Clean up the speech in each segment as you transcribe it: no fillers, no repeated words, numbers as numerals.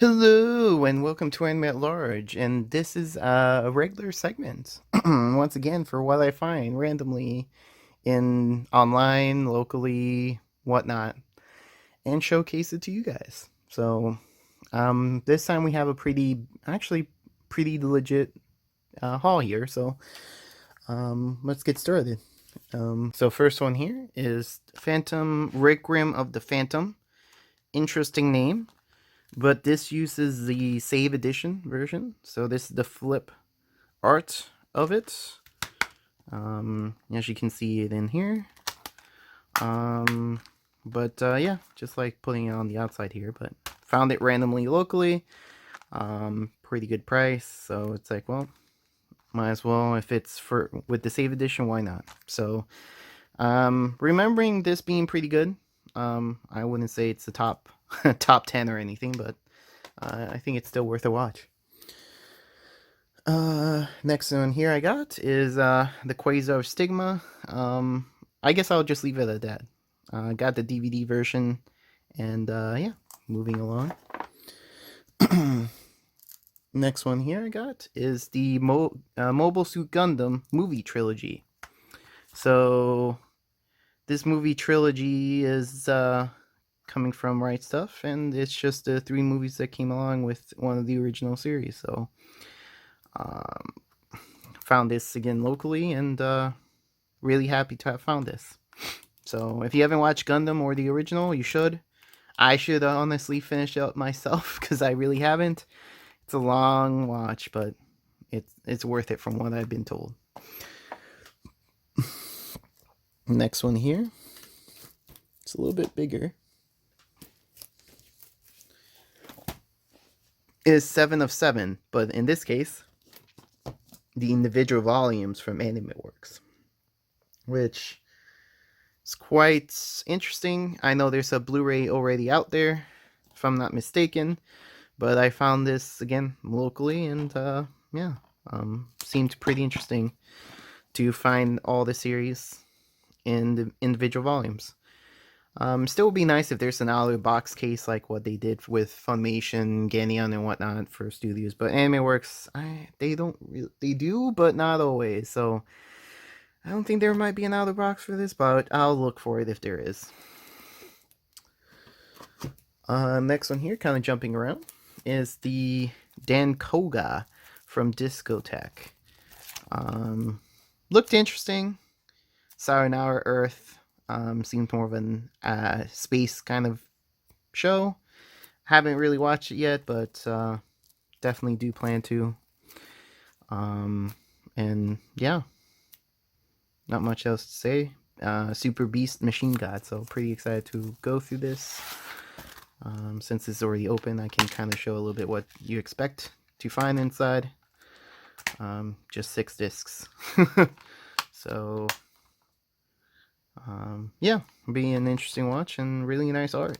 Hello and welcome to Anime at Large, and this is a regular segment once again for what I find randomly in online, locally, whatnot, and showcase it to you guys. So this time we have a actually pretty legit haul here. So let's get started. So first one here is Phantom Requiem of the Phantom. Interesting name. But this uses the save edition version. So this is the flip art of it. As you can see it in here. Yeah, just like putting it on the outside here. But found it randomly locally. Pretty good price. So it's like, well, might as well. If it's with the save edition, why not? So remembering this being pretty good. I wouldn't say it's the top top 10 or anything, but I think it's still worth a watch. Next one here I got is the Quasar Stigma. I guess I'll just leave it at that. Got the DVD version, and yeah, moving along. Next one here I got is the Mobile Suit Gundam movie trilogy. So this movie trilogy is coming from Right Stuff, and it's just the 3 movies that came along with one of the original series. So found this again locally, and really happy to have found this. So if you haven't watched Gundam or the original, you should. I should honestly finish it up myself because I really haven't. It's a long watch, but it's worth it from what I've been told. Next one here. It's a little bit bigger. Is 7 of 7, but in this case, the individual volumes from Anime Works, which is quite interesting. I know there's a Blu-ray already out there, if I'm not mistaken, but I found this again locally, and yeah, seemed pretty interesting to find all the series in the individual volumes. Still would be nice if there's an out of the box case like what they did with Funimation, Ganion, and whatnot for studios. But Anime Works, they do, but not always. So I don't think there might be an out of the box for this, but I'll look for it if there is. Next one here, kind of jumping around, is the Dan Koga from Discotheque. Looked interesting. Sayonara Earth. Seems more of an space kind of show. Haven't really watched it yet, but definitely do plan to. And yeah, not much else to say. Super Beast Machine God, so pretty excited to go through this. Since it's already open, I can kind of show a little bit what you expect to find inside. Just 6 discs. So yeah, be an interesting watch and really nice art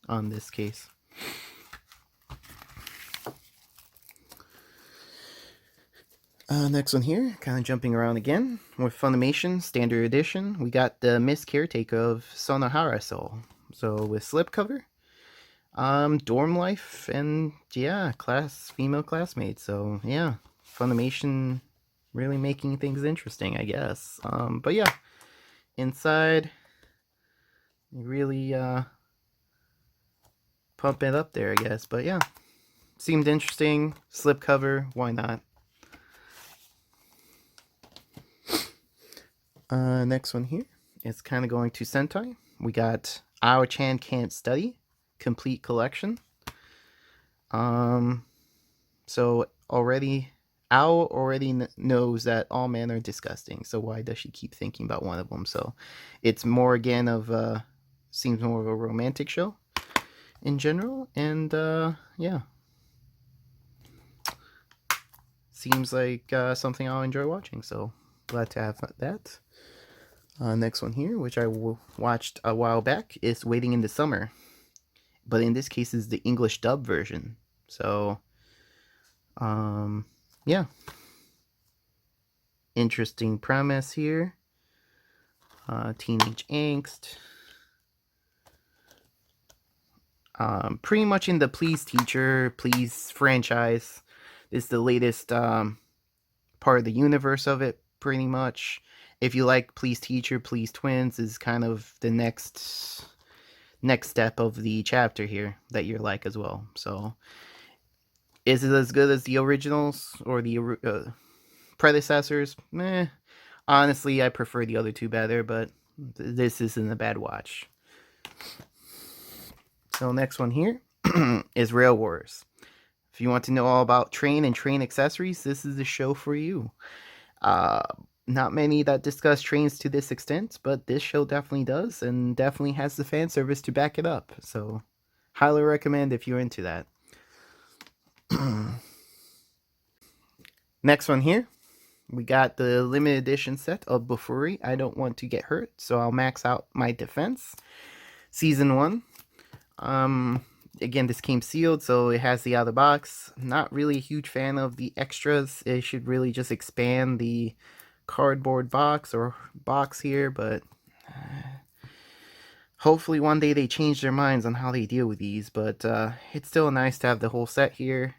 on this case. Next one here, kind of jumping around again with Funimation Standard Edition. We got the Miss Caretaker of Sonohara Soul. So with slipcover, dorm life, and yeah, female classmates. So yeah, Funimation really making things interesting, I guess. But yeah, inside, really pump it up there, I guess. But yeah, seemed interesting. Slipcover, why not? Next one here is kind of going to Sentai. We got Ao-chan Can't Study complete collection. So already Ao already knows that all men are disgusting. So why does she keep thinking about one of them? So it's more again of seems more of a romantic show in general, and yeah, seems like something I'll enjoy watching. So glad to have that. Next one here, which I watched a while back, is Waiting in the Summer. But in this case, is the English dub version. So, yeah. Interesting premise here. Teenage angst. Pretty much in the Please Teacher, Please franchise. This is the latest part of the universe of it, pretty much. If you like Please Teacher, Please Twins is kind of the next step of the chapter here that you're like as well. So, is it as good as the originals or the predecessors? Meh. Honestly, I prefer the other two better, but this isn't a bad watch. So next one here is Rail Wars. If you want to know all about train and train accessories, this is the show for you. Not many that discuss trains to this extent, but this show definitely does, and definitely has the fan service to back it up. So, highly recommend if you're into that. Next one here, we got the limited edition set of Bluray. I don't want to get hurt, so I'll max out my defense. Season 1. Again, this came sealed, so it has the out of the box. Not really a huge fan of the extras. It should really just expand the cardboard box or box here, but hopefully one day they change their minds on how they deal with these. But it's still nice to have the whole set here.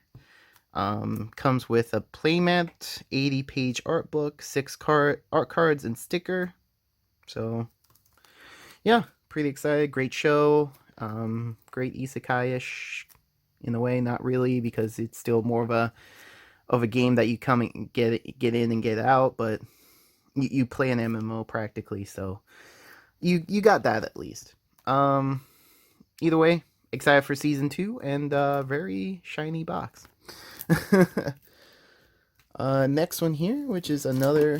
Comes with a playmat, 80-page art book, 6 art cards, and sticker. So yeah, pretty excited. Great show. Great isekai-ish in a way, not really, because it's still more of a game that you come and get in and get out, but you play an MMO practically, so you got that at least. Either way, excited for season 2 and very shiny box. Next one here, which is another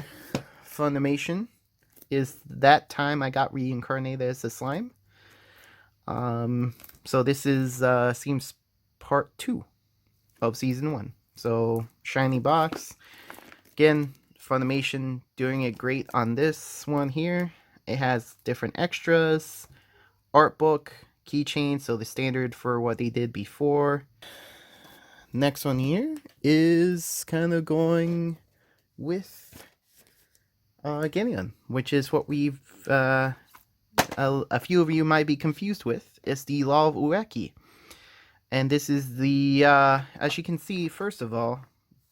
Funimation, is That Time I Got Reincarnated as a Slime. So this is seems part 2 of season 1. So shiny box. Again, Funimation doing it great on this one here. It has different extras, art book, keychain, so the standard for what they did before. Next one here is kind of going with Gundam, which is what we've a few of you might be confused with. It's the Law of Ureki. And this is the, as you can see, first of all,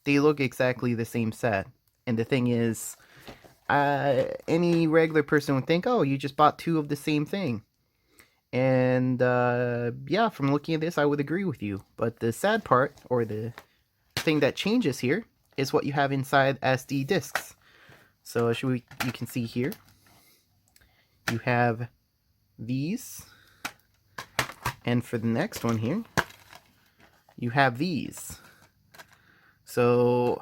they look exactly the same set. And the thing is, any regular person would think, oh, you just bought 2 of the same thing. And, yeah, from looking at this, I would agree with you. But the sad part, or the thing that changes here, is what you have inside as the discs. So as you can see here, you have these, and for the next one here, you have these. So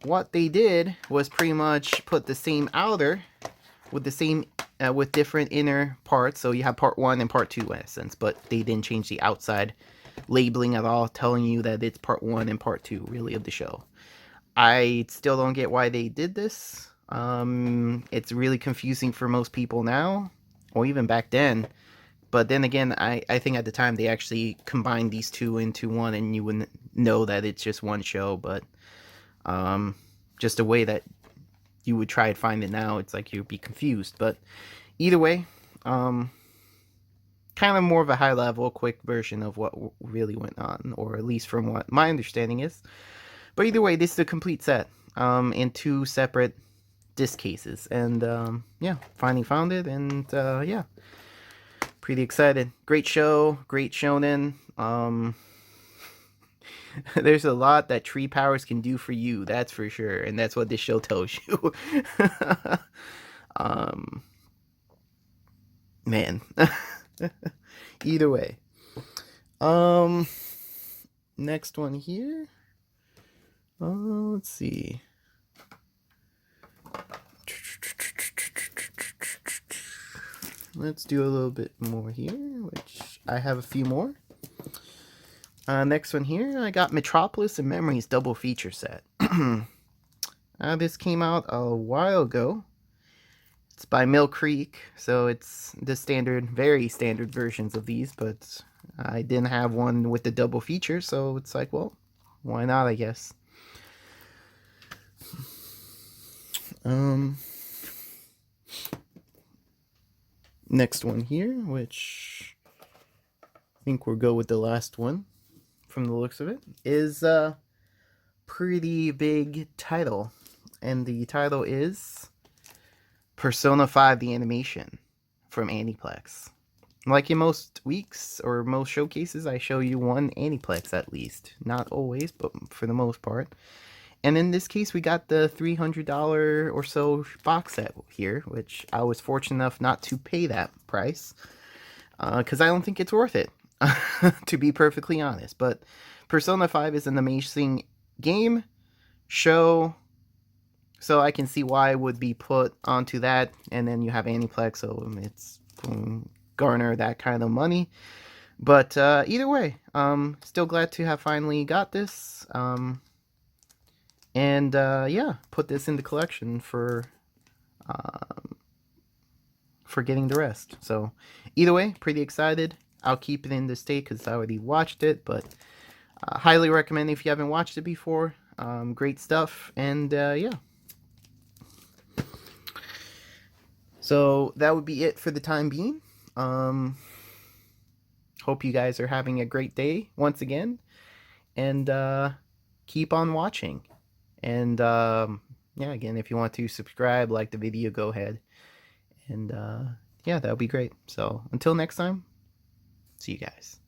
what they did was pretty much put the same outer with the same with different inner parts. So you have part 1 and part 2 in essence, but they didn't change the outside labeling at all, telling you that it's part 1 and part 2 really of the show. I still don't get why they did this. It's really confusing for most people now, or even back then. But then again, I think at the time they actually combined these 2 into one, and you wouldn't know that it's just one show. But just a way that you would try to find it now, it's like you'd be confused. But either way, kind of more of a high level, quick version of what really went on, or at least from what my understanding is. But either way, this is a complete set in 2 separate disc cases. And yeah, finally found it, and yeah, pretty excited. Great show, great shonen. There's a lot that tree powers can do for you, that's for sure, and that's what this show tells you. Man. Either way. Next one here. Let's see. Let's do a little bit more here, which I have a few more. Next one here, I got Metropolis and Memories double feature set. This came out a while ago. It's by Mill Creek, so it's the standard, very standard versions of these, but I didn't have one with the double feature, so it's like, well, why not, I guess. Next one here, which think we'll go with the last one from the looks of it. Is a pretty big title. And the title is Persona 5 the Animation from Aniplex. Like in most weeks or most showcases, I show you one Aniplex at least. Not always, but for the most part. And in this case, we got the $300 or so box set here, which I was fortunate enough not to pay that price. Because I don't think it's worth it, to be perfectly honest. But Persona 5 is an amazing game, show, so I can see why it would be put onto that. And then you have Aniplex, so it's garner that kind of money. But either way, still glad to have finally got this. And yeah, put this in the collection for getting the rest. So either way, pretty excited. I'll keep it in the state because I already watched it, but highly recommend if you haven't watched it before. Great stuff, and yeah. So that would be it for the time being. Hope you guys are having a great day once again, and keep on watching. And yeah, again, if you want to subscribe, like the video, go ahead. And yeah, that would be great. So until next time, see you guys.